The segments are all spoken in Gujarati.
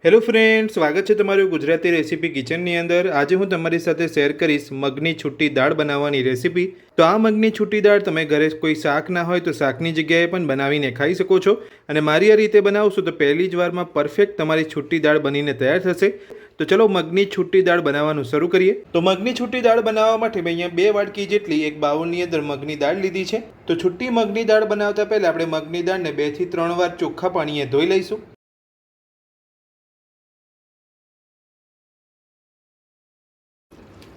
હેલો ફ્રેન્ડ, સ્વાગત છે તમારું ગુજરાતી રેસીપી કિચનની અંદર। આજે હું તમારી સાથે શેર કરીશ મગની છૂટી દાળ બનાવવાની રેસીપી। તો આ મગની છૂટી દાળ તમે ઘરે કોઈ શાક ના હોય તો શાકની જગ્યાએ પણ બનાવીને ખાઈ શકો છો। અને મારી આ રીતે બનાવશો તો પહેલી જ વારમાં પરફેક્ટ તમારી છૂટી દાળ બનીને તૈયાર થશે। તો ચલો મગની છૂટી દાળ બનાવવાનું શરૂ કરીએ। તો મગની છૂટી દાળ બનાવવા માટે મેં અહીંયા 2 વાટકી જેટલી એક બાઉલની અંદર મગની દાળ લીધી છે। તો છૂટી મગની દાળ બનાવતા પહેલાં આપણે મગની દાળને 2 થી 3 વાર ચોખ્ખા પાણીએ ધોઈ લઈશું।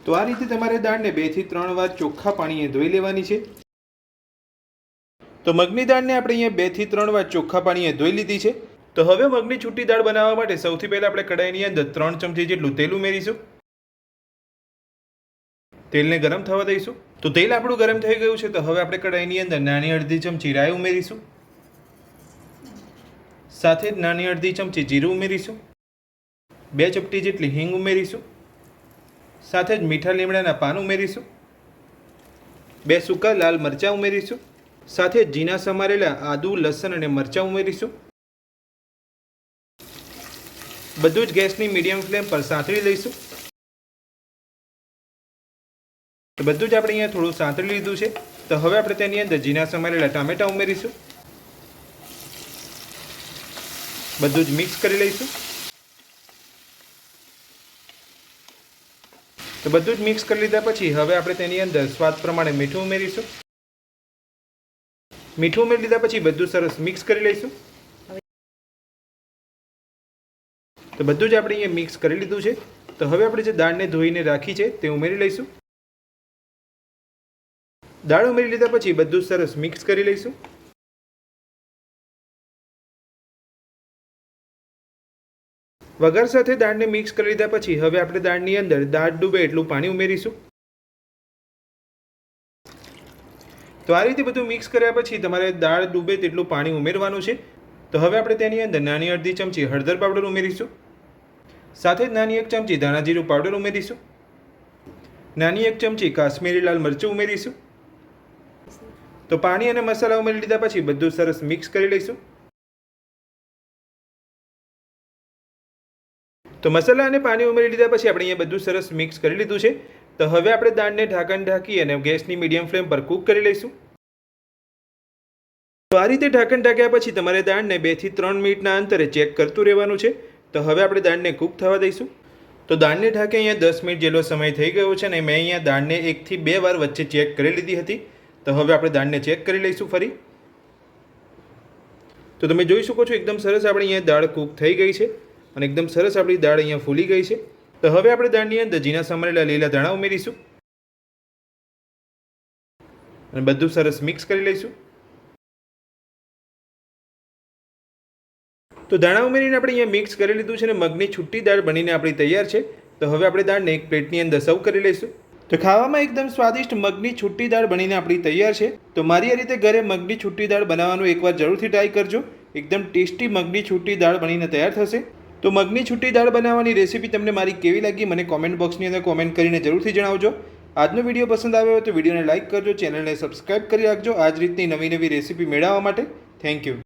તો આ રીતે તમારે દાળને 2 થી 3 વાર ચોખ્ખા પાણીએ ધોઈ લેવાની છે। તો મગની દાળને આપણે અહીંયા 2 થી 3 વાર ચોખ્ખા પાણીએ ધોઈ લીધી છે। તો હવે મગની છૂટી દાળ બનાવવા માટે સૌથી પહેલા આપણે કડાઈની અંદર 3 ચમચી જેટલું તેલ ઉમેરીશું। તેલને ગરમ થવા દઈશું। તો તેલ આપણું ગરમ થઈ ગયું છે। તો હવે આપણે કડાઈની અંદર નાની અડધી ચમચી રાઈ ઉમેરીશું, સાથે જ નાની અડધી ચમચી જીરું ઉમેરીશું, 2 ચપટી જેટલી હિંગ ઉમેરીશું, સાથે જ મીઠા લીમડાના પાન ઉમેરીશું, 2 સૂકા લાલ મરચાં ઉમેરીશું, સાથે જ ઝીણા સમારેલા આદુ, લસણ અને મરચાં ઉમેરીશું। બધું જ ગેસની મીડિયમ ફ્લેમ પર સાંતળી લઈશું। તો બધું જ આપણે અહીંયા થોડું સાંતળી લીધું છે। તો હવે આપણે તેની અંદર ઝીણા સમારેલા ટામેટાં ઉમેરીશું, બધું જ મિક્સ કરી લઈશું। તો બધું જ મિક્સ કરી લીધા પછી હવે આપણે તેની અંદર સ્વાદ પ્રમાણે મીઠું ઉમેરીશું। મીઠું ઉમેરી લીધા પછી બધું સરસ મિક્સ કરી લઈશું। તો બધું જ આપણે અહીંયા મિક્સ કરી લીધું છે। તો હવે આપણે જે દાળને ધોઈને રાખી છે તે ઉમેરી લઈશું। દાળ ઉમેરી લીધા પછી બધું સરસ મિક્સ કરી લઈશું। વઘાર સાથે દાળને મિક્સ કરી લીધા પછી હવે આપણે દાળની અંદર દાળ ડૂબે એટલું પાણી ઉમેરીશું। તો આ રીતે બધું મિક્સ કર્યા પછી તમારે દાળ ડૂબે તેટલું પાણી ઉમેરવાનું છે। તો હવે આપણે તેની અંદર નાની અડધી ચમચી હળદર પાવડર ઉમેરીશું, સાથે જ નાની 1 ચમચી ધાણા જીરું પાવડર ઉમેરીશું, નાની 1 ચમચી કાશ્મીરી લાલ મરચું ઉમેરીશું। તો પાણી અને મસાલા ઉમેરી લીધા પછી બધું સરસ મિક્સ કરી લઈશું। તો મસાલા અને પાણી ઉમેરી લીધા પછી આપણે અહીંયા બધું સરસ મિક્સ કરી લીધું છે। તો હવે આપણે દાળને ઢાંકણ ઢાંકી અને ગેસની મીડિયમ ફ્લેમ પર કૂક કરી લઈશું। તો આ રીતે ઢાંકણ ઢાંક્યા પછી તમારે દાળને 2 થી 3 મિનિટના અંતરે ચેક કરતું રહેવાનું છે। તો હવે આપણે દાળને કૂક થવા દઈશું। તો દાળને ઢાંકે અહીંયા 10 મિનિટ જેટલો સમય થઈ ગયો છે અને મેં અહીંયા દાળને 1 થી 2 વાર વચ્ચે ચેક કરી લીધી હતી। તો હવે આપણે દાળને ચેક કરી લઈશું ફરી। તો તમે જોઈ શકો છો એકદમ સરસ આપણી અહીંયા દાળ કૂક થઈ ગઈ છે અને એકદમ સરસ આપણી દાળ અહીંયા ફૂલી ગઈ છે। તો હવે આપણે દાળની અંદર ઝીણા સમારેલા લીલા ધાણા ઉમેરીશું અને બધું સરસ મિક્સ કરી લઈશું। તો ધાણા ઉમેરીને આપણે અહીંયા મિક્સ કરી લીધું છે અને મગની છૂટી દાળ બનીને આપણી તૈયાર છે। તો હવે આપણે દાળને એક પ્લેટની અંદર સર્વ કરી લઈશું। તો ખાવામાં એકદમ સ્વાદિષ્ટ મગની છૂટી દાળ બનીને આપણી તૈયાર છે। તો મારી આ રીતે ઘરે મગની છૂટી દાળ બનાવવાનું એકવાર જરૂરથી ટ્રાય કરજો। એકદમ ટેસ્ટી મગની છૂટી દાળ બનીને તૈયાર થશે। તો મગની છૂટી દાળ બનાવવાની રેસીપી તમને મારી કેવી લાગી મને કોમેન્ટ બોક્સની અંદર કોમેન્ટ કરીને જરૂરથી જણાવજો। આજનો વિડીયો પસંદ આવ્યો હોય તો વિડીયોને લાઇક કરજો, ચેનલને સબસ્ક્રાઇબ કરી રાખજો આ જ રીતની નવી રેસીપી મેળવવા માટે। Thank you.